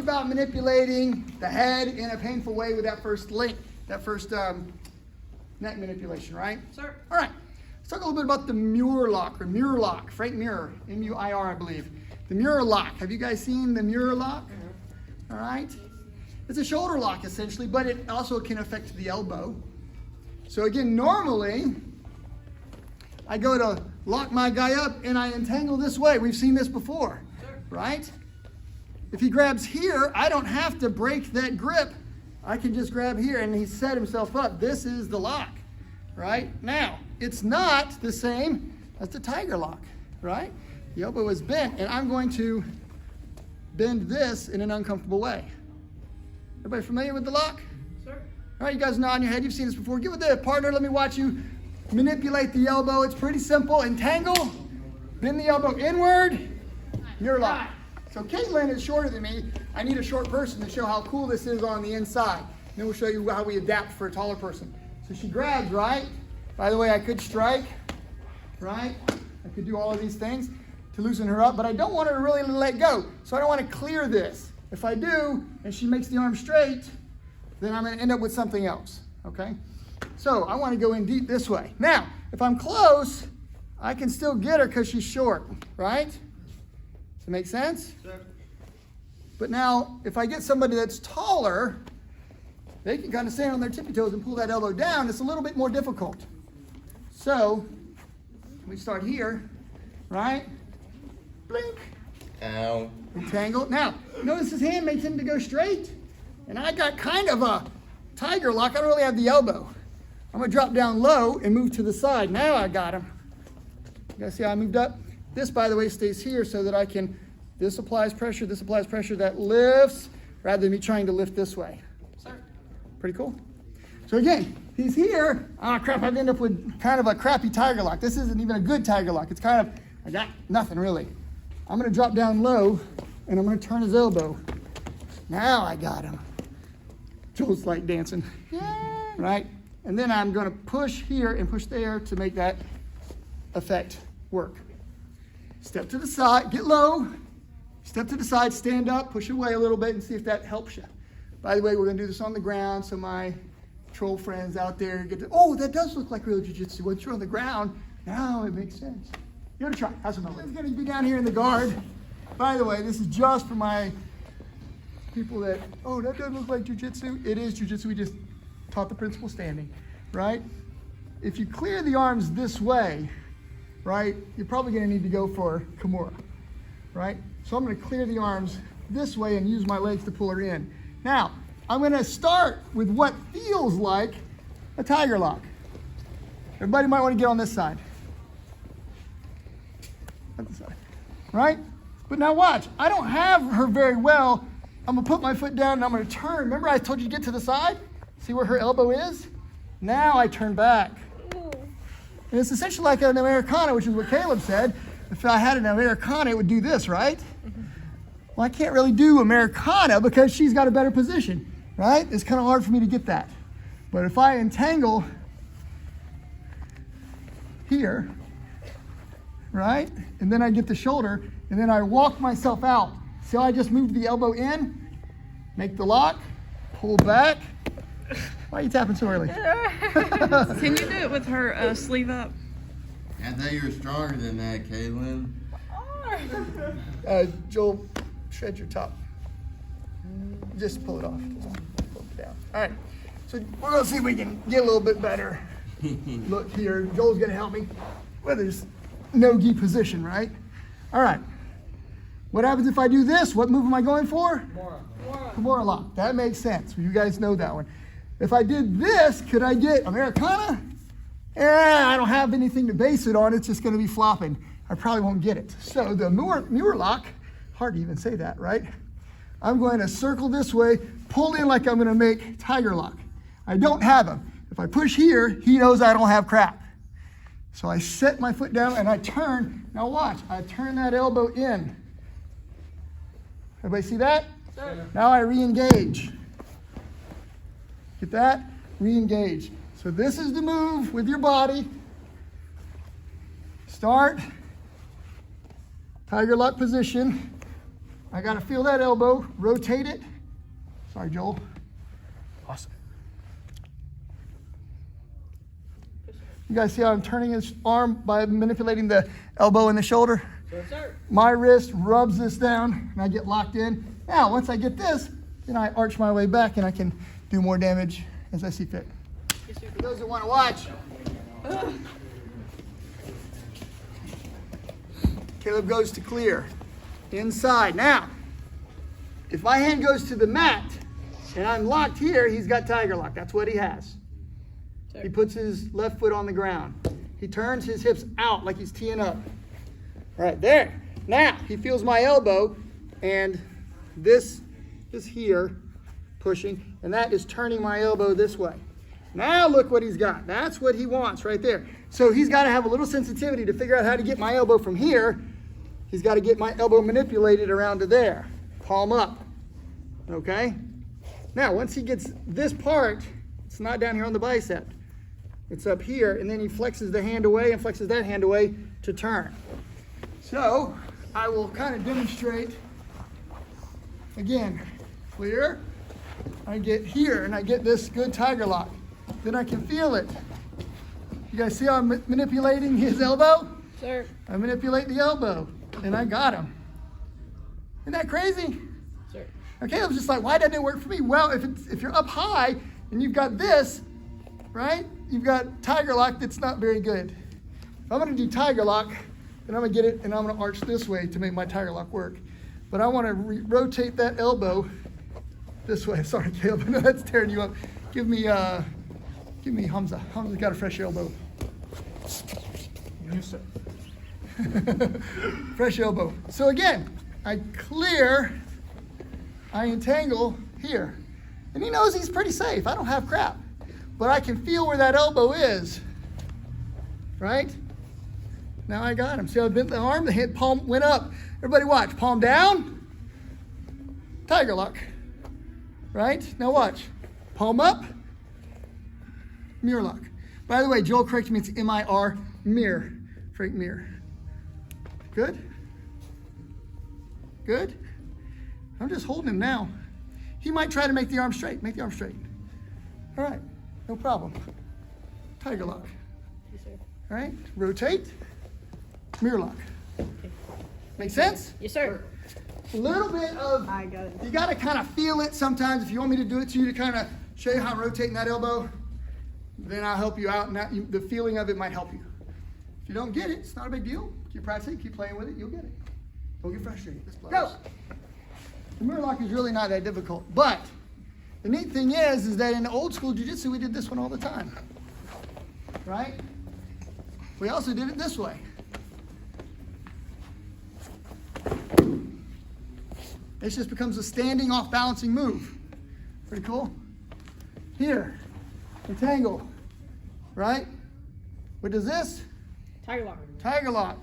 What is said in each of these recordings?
about manipulating the head in a painful way with that first link, that first neck manipulation, right? Sir. All right. Let's talk a little bit about the Mir Lock, or Mir Lock. Frank Mir, M-U-I-R, I believe. The Mir Lock. Have you guys seen the Mir Lock? Mm-hmm. All right. It's a shoulder lock, essentially, but it also can affect the elbow. So again, normally, I go to lock my guy up and I entangle this way. We've seen this before, right? If he grabs here, I don't have to break that grip. I can just grab here and he set himself up. This is the lock, right? Now, it's not the same as the tiger lock, right? The elbow is bent and I'm going to bend this in an uncomfortable way. Everybody familiar with the lock? Sir. All right, you guys nod your head. You've seen this before. Give it to a partner. Let me watch you manipulate the elbow. It's pretty simple. Entangle, bend the elbow inward, Mir Lock. So Caitlin is shorter than me. I need a short person to show how cool this is on the inside. Then we'll show you how we adapt for a taller person. So she grabs, right? By the way, I could strike, right? I could do all of these things to loosen her up, but I don't want her to really let go. So I don't want to clear this. If I do, and she makes the arm straight, then I'm going to end up with something else, okay? So I want to go in deep this way. Now, if I'm close, I can still get her because she's short, right? Does it make sense? Sure. But now, if I get somebody that's taller, they can kind of stand on their tippy toes and pull that elbow down. It's a little bit more difficult. So we start here, right? Blink. Ow. Entangle. Now, notice his hand may tend to go straight, and I got kind of a tiger lock. I don't really have the elbow. I'm going to drop down low and move to the side. Now I got him. You guys see how I moved up? This, by the way, stays here so that I can, this applies pressure, that lifts, rather than me trying to lift this way. Sir. Pretty cool. So again, he's here. Ah, crap, I've ended up with kind of a crappy tiger lock. This isn't even a good tiger lock. It's kind of, I got nothing really. I'm going to drop down low, and I'm going to turn his elbow. Now I got him. Joel's like dancing. Yeah. Right? And then I'm going to push here and push there to make that effect work. Step to the side, get low. Step to the side, stand up, push away a little bit and see if that helps you. By the way, we're going to do this on the ground so my troll friends out there get to, oh, that does look like real jiu-jitsu. Once you're on the ground, now it makes sense. You want to try. How's it going? It's going to be down here in the guard. By the way, this is just for my people that, oh, that doesn't look like jiu-jitsu. It is jiu-jitsu. We just taught the principle standing, right? If you clear the arms this way, right, you're probably going to need to go for Kimura, right? So I'm going to clear the arms this way and use my legs to pull her in. Now, I'm going to start with what feels like a tiger lock. Everybody might want to get on this side. Right? But now watch, I don't have her very well. I'm gonna put my foot down and I'm gonna turn. Remember I told you to get to the side? See where her elbow is? Now I turn back. And it's essentially like an Americana, which is what Caleb said. If I had an Americana, it would do this, right? Well, I can't really do Americana because she's got a better position, right? It's kind of hard for me to get that. But if I entangle here, right? And then I get the shoulder, and then I walk myself out. See how I just moved the elbow in, make the lock, pull back. Why are you tapping so early? Can you do it with her sleeve up? I thought you were stronger than that, Caitlin. Joel, shred your top. Just pull it off. Just pull it down. All right. So we're going to see if we can get a little bit better. Look here. Joel's going to help me with his no-gi position, right? All right. What happens if I do this? What move am I going for? Kimura lock. That makes sense. You guys know that one. If I did this, could I get Americana? I don't have anything to base it on. It's just going to be flopping. I probably won't get it. So the Mir Lock, hard to even say that, right? I'm going to circle this way, pull in like I'm going to make tiger lock. I don't have him. If I push here, he knows I don't have crap. So I set my foot down and I turn. Now watch, I turn that elbow in. Everybody see that? Sure. Now I re-engage. Get that? Re-engage. So this is the move with your body. Start. Tiger lock position. I gotta feel that elbow, rotate it. Sorry, Joel. Awesome. You guys see how I'm turning his arm by manipulating the elbow and the shoulder? Yes, sir. My wrist rubs this down and I get locked in. Now, once I get this, then I arch my way back and I can do more damage as I see fit. Yes, sir. For those that want to watch, Caleb goes to clear. Inside. Now, if my hand goes to the mat and I'm locked here, he's got tiger lock. That's what he has. Sir. He puts his left foot on the ground. He turns his hips out like he's teeing up. Right there. Now, he feels my elbow, and this is here, pushing, and that is turning my elbow this way. Now look what he's got. That's what he wants right there. So he's got to have a little sensitivity to figure out how to get my elbow from here. He's got to get my elbow manipulated around to there. Palm up. Okay? Now, once he gets this part, it's not down here on the bicep. It's up here, and then he flexes the hand away and flexes that hand away to turn. So, I will kind of demonstrate. Again, clear. I get here, and I get this good tiger lock. Then I can feel it. You guys see how I'm manipulating his elbow? Sir. I manipulate the elbow, and I got him. Isn't that crazy? Sir. Okay, I was just like, why doesn't it work for me? Well, if you're up high and you've got this, right? You've got tiger lock that's not very good. If I'm gonna do tiger lock, then I'm gonna get it and I'm gonna arch this way to make my tiger lock work. But I wanna rotate that elbow this way. Sorry, Caleb, I know that's tearing you up. Give me Hamza. Hamza's got a fresh elbow. Yes, sir. Fresh elbow. So again, I clear, I entangle here. And he knows he's pretty safe. I don't have crap. But I can feel where that elbow is. Right? Now I got him. See how I bent the arm? The hand palm went up. Everybody watch. Palm down. Tiger lock. Right? Now watch. Palm up. Mir Lock. By the way, Joel corrected me. It's M-I-R. Mir. Frank Mir. Good? Good? I'm just holding him now. He might try to make the arm straight. Make the arm straight. All right. No problem. Tiger lock. Yes, sir. All right. Rotate. Mir Lock. Okay. Make sense? Yes, sir. A little bit of, I got it. you got to kind of feel it sometimes. If you want me to do it to you to kind of show you how I'm rotating that elbow, then I'll help you out. And the feeling of it might help you. If you don't get it, it's not a big deal. Keep practicing, keep playing with it, you'll get it. Don't get frustrated. Let's go. The Mir Lock is really not that difficult. But the neat thing is that in the old school jiu-jitsu, we did this one all the time. Right? We also did it this way. This just becomes a standing off balancing move. Pretty cool. Here, entangle. Right? What is this? Tiger lock. Tiger lock.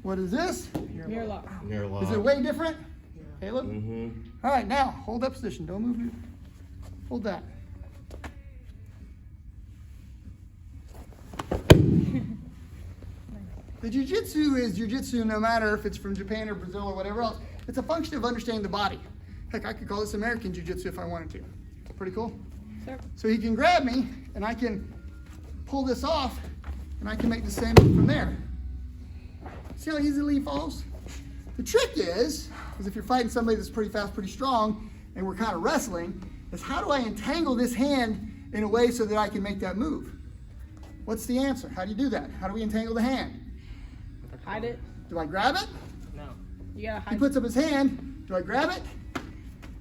What is this? Mir lock. Mir Lock. Is it way different? Caleb? Mm-hmm. All right, now hold that position. Don't move. Hold that. The jiu-jitsu is jiu-jitsu no matter if it's from Japan or Brazil or whatever else. It's a function of understanding the body. Heck, I could call this American jiu-jitsu if I wanted to. Pretty cool? Sir. So he can grab me and I can pull this off and I can make the same move from there. See how easily he falls? The trick is if you're fighting somebody that's pretty fast, pretty strong, and we're kind of wrestling, is how do I entangle this hand in a way so that I can make that move? What's the answer? How do you do that? How do we entangle the hand? Hide it. Do I grab it? No. You gotta He hide puts up his hand. Do I grab it?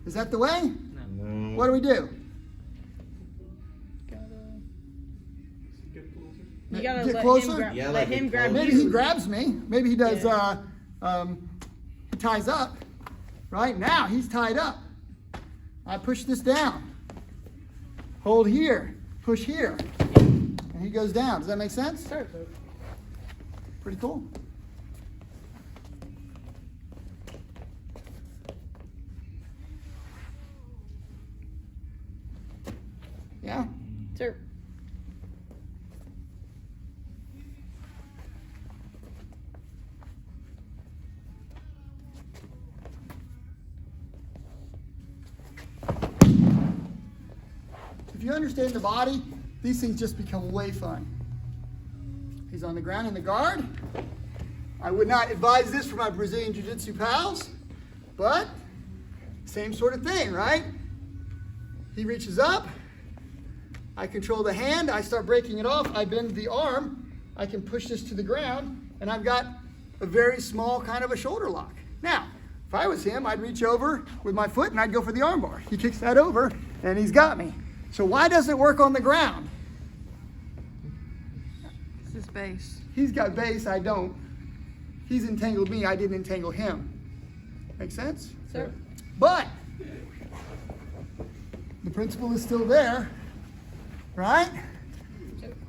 Is that the way? No. What do we do? You gotta Get let closer? him grab. Yeah, let like him get grab closer. Maybe he you. grabs me. Maybe he does, Yeah. he ties up. Right now, he's tied up. I push this down. Hold here. Push here. And he goes down. Does that make sense? Sir. Pretty cool. Yeah? Sir. if you understand the body, these things just become way fun. He's on the ground in the guard. I would not advise this for my Brazilian Jiu-Jitsu pals, but same sort of thing, right? He reaches up. I control the hand. I start breaking it off. I bend the arm. I can push this to the ground, and I've got a very small kind of a shoulder lock. Now, if I was him, I'd reach over with my foot and I'd go for the armbar. He kicks that over, and he's got me. So why does it work on the ground? This is base. He's got base, I don't. He's entangled me, I didn't entangle him. Make sense? Sir. But the principle is still there, right?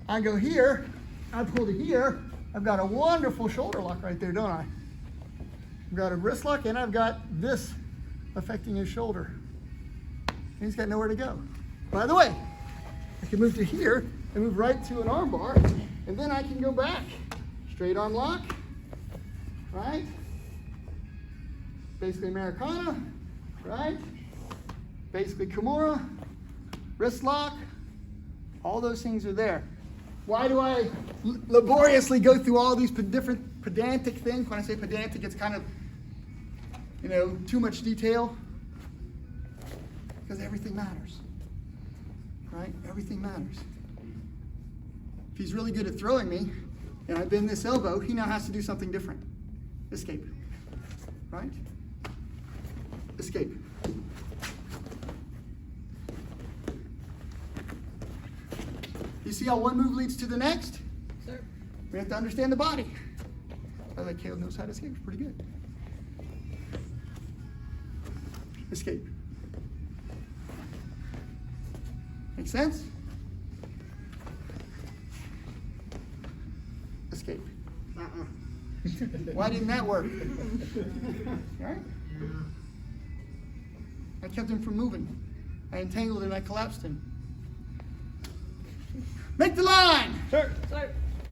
I go here, I pull to here, I've got a wonderful shoulder lock right there, don't I? I've got a wrist lock and I've got this affecting his shoulder. And he's got nowhere to go. By the way, I can move to here and move right to an arm bar, and then I can go back. Straight arm lock, right? Basically Americana, right? Basically Kimura, wrist lock, all those things are there. Why do I laboriously go through all these different pedantic things? When I say pedantic, it's kind of, too much detail. Because everything matters, right? Everything matters. If he's really good at throwing me, and I bend this elbow, he now has to do something different. Escape, right? Escape. You see how one move leads to the next? Sir. We have to understand the body. I like Caleb knows how to escape. It's pretty good. Escape. Make sense? Escape. Why didn't that work? Right? I kept him from moving. I entangled him, I collapsed him. Make the line! Sir. Sir.